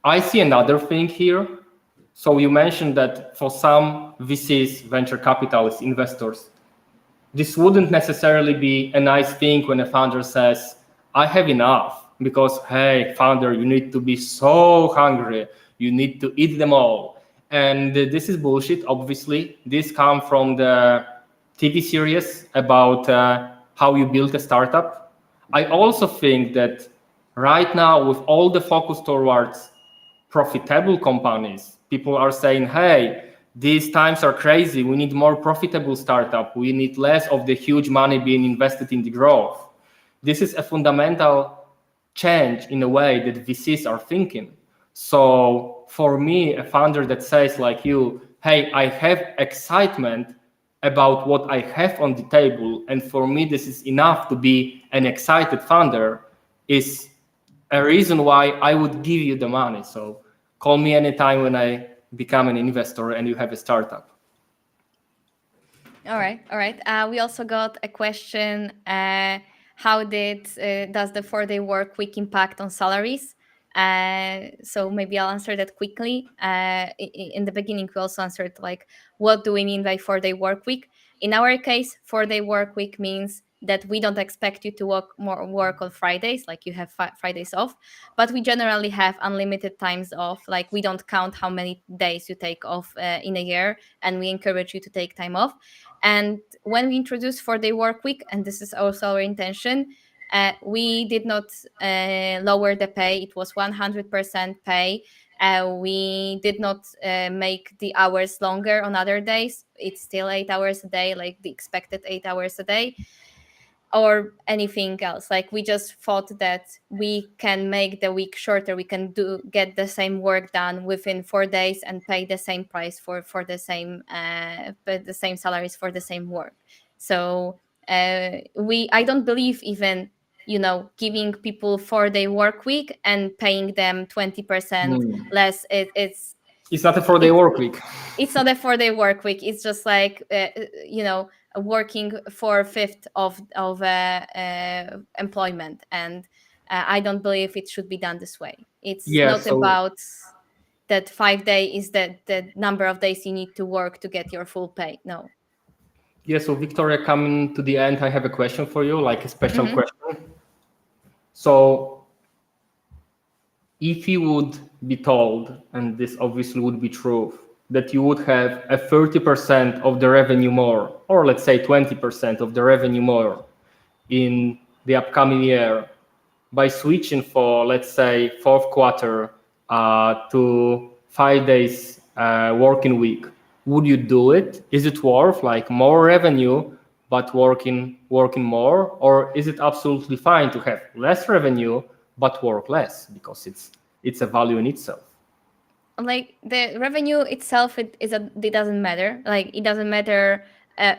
I see another thing here. So you mentioned that for some VCs, venture capitalists, investors, this wouldn't necessarily be a nice thing when a founder says, I have enough. Because, hey, founder, you need to be so hungry. You need to eat them all. And this is bullshit, obviously. This comes from the TV series about how you build a startup. I also think that right now, with all the focus towards profitable companies, people are saying, hey, these times are crazy. We need more profitable startup. We need less of the huge money being invested in the growth. This is a fundamental change in a way that VCs are thinking. So for me, a founder that says like you, hey, I have excitement about what I have on the table, and for me this is enough to be an excited founder, is a reason why I would give you the money. So call me anytime when I become an investor and you have a startup. All right, all right. We also got a question. How does the 4-day work week impact on salaries? So maybe I'll answer that quickly. In the beginning, we also answered like, what do we mean by 4-day work week? In our case, 4-day work week means that we don't expect you to work on Fridays, like you have Fridays off, but we generally have unlimited times off. Like we don't count how many days you take off in a year, and we encourage you to take time off. And when we introduced 4-day work week, and this is also our intention, we did not lower the pay. It was 100% pay. We did not make the hours longer on other days. It's still 8 hours a day, like the expected 8 hours a day, or anything else. Like we just thought that we can make the week shorter. We can get the same work done within 4 days and pay the same price for the same but the same salaries for the same work. So I don't believe even giving people 4-day work week and paying them 20% less. It's not a 4-day It's work week. it's not a 4-day work week. It's just like working for a fifth of employment, and I don't believe it should be done this way. It's Yeah, not so about that 5-day is the number of days you need to work to get your full pay. No. yeah, so Victoria, coming to the end, I have a question for you, like a special Hmm. question. So if you would be told, and this obviously would be true, that you would have a 30% of the revenue more, or let's say 20% of the revenue more in the upcoming year by switching for, let's say, fourth quarter to 5 days working week, would you do it? Is it worth like more revenue but working more, or is it absolutely fine to have less revenue but work less because it's a value in itself? Like the revenue itself, it doesn't matter. Like it doesn't matter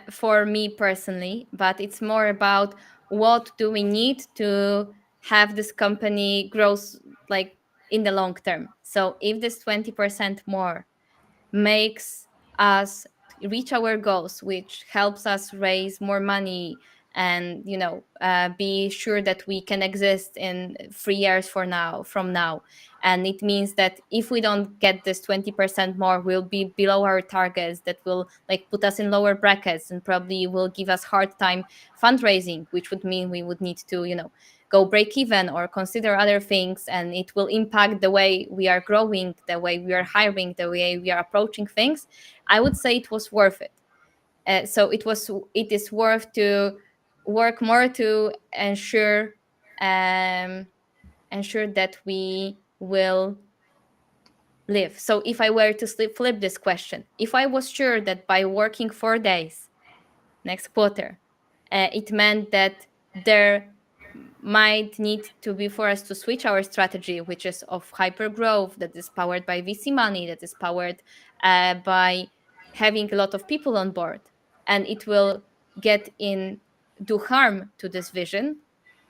for me personally, but it's more about what do we need to have this company grows like in the long term. So if this 20% more makes us reach our goals, which helps us raise more money and be sure that we can exist in 3 years from now. And it means that if we don't get this 20% more, we'll be below our targets. That will like put us in lower brackets and probably will give us hard time fundraising, which would mean we would need to go break even or consider other things, and it will impact the way we are growing, the way we are hiring, the way we are approaching things. I would say it was worth it. So it is worth to work more to ensure that we will live. So if I were to flip this question, if I was sure that by working 4 days next quarter, it meant that there might need to be for us to switch our strategy, which is of hyper growth, that is powered by VC money, that is powered by having a lot of people on board, and it will get in do harm to this vision,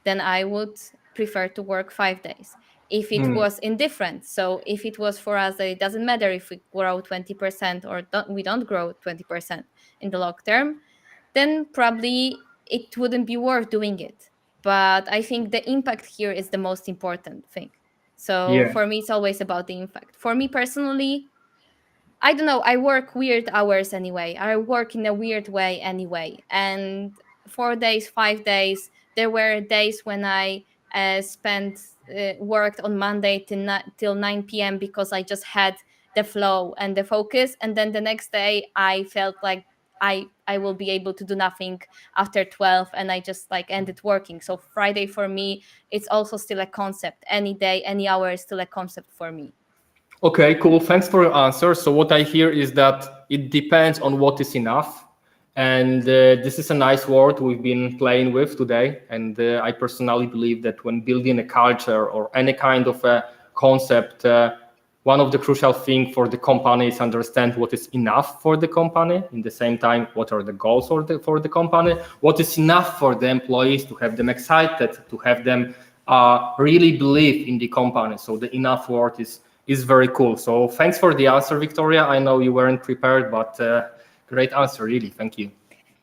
then I would prefer to work 5 days. If it was indifferent, so if it was for us that it doesn't matter if we grow 20% or we don't grow 20% in the long term, then probably it wouldn't be worth doing it. But I think the impact here is the most important thing. So Yeah. for me, it's always about the impact. For me personally, I don't know, I work weird hours anyway. I work in a weird way anyway. And 4 days, 5 days, there were days when I spent worked on Monday till 9 p.m. because I just had the flow and the focus. And then the next day I felt like I will be able to do nothing after 12, and I just like ended working. So Friday for me, it's also still a concept. Any day, any hour is still a concept for me. Okay, cool. Thanks for your answer. So what I hear is that it depends on what is enough. And this is a nice word we've been playing with today. And I personally believe that when building a culture or any kind of a concept, one of the crucial things for the company is understand what is enough for the company. In the same time, what are the goals for the company? What is enough for the employees to have them excited, to have them really believe in the company. So the enough word is very cool. So thanks for the answer, Wiktoria. I know you weren't prepared, but great answer, really. Thank you.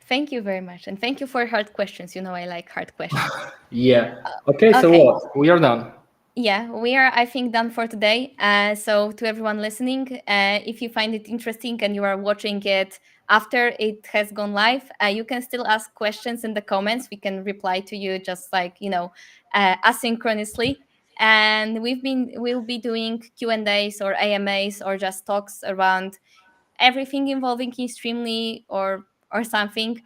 Thank you very much. And thank you for hard questions. You know, I like hard questions. Yeah. Okay, so Okay. what? We are done. Yeah, we are, I think, done for today. So, to everyone listening, if you find it interesting and you are watching it after it has gone live, you can still ask questions in the comments. We can reply to you just like, asynchronously. And we'll be doing Q&As or AMAs or just talks around everything involving inStreamly or something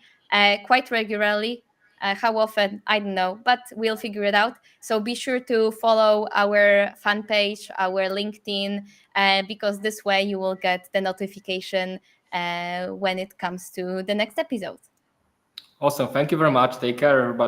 quite regularly. How often, I don't know, but we'll figure it out. So be sure to follow our fan page, our LinkedIn, because this way you will get the notification when it comes to the next episode. Awesome. Thank you very much. Take care, everybody.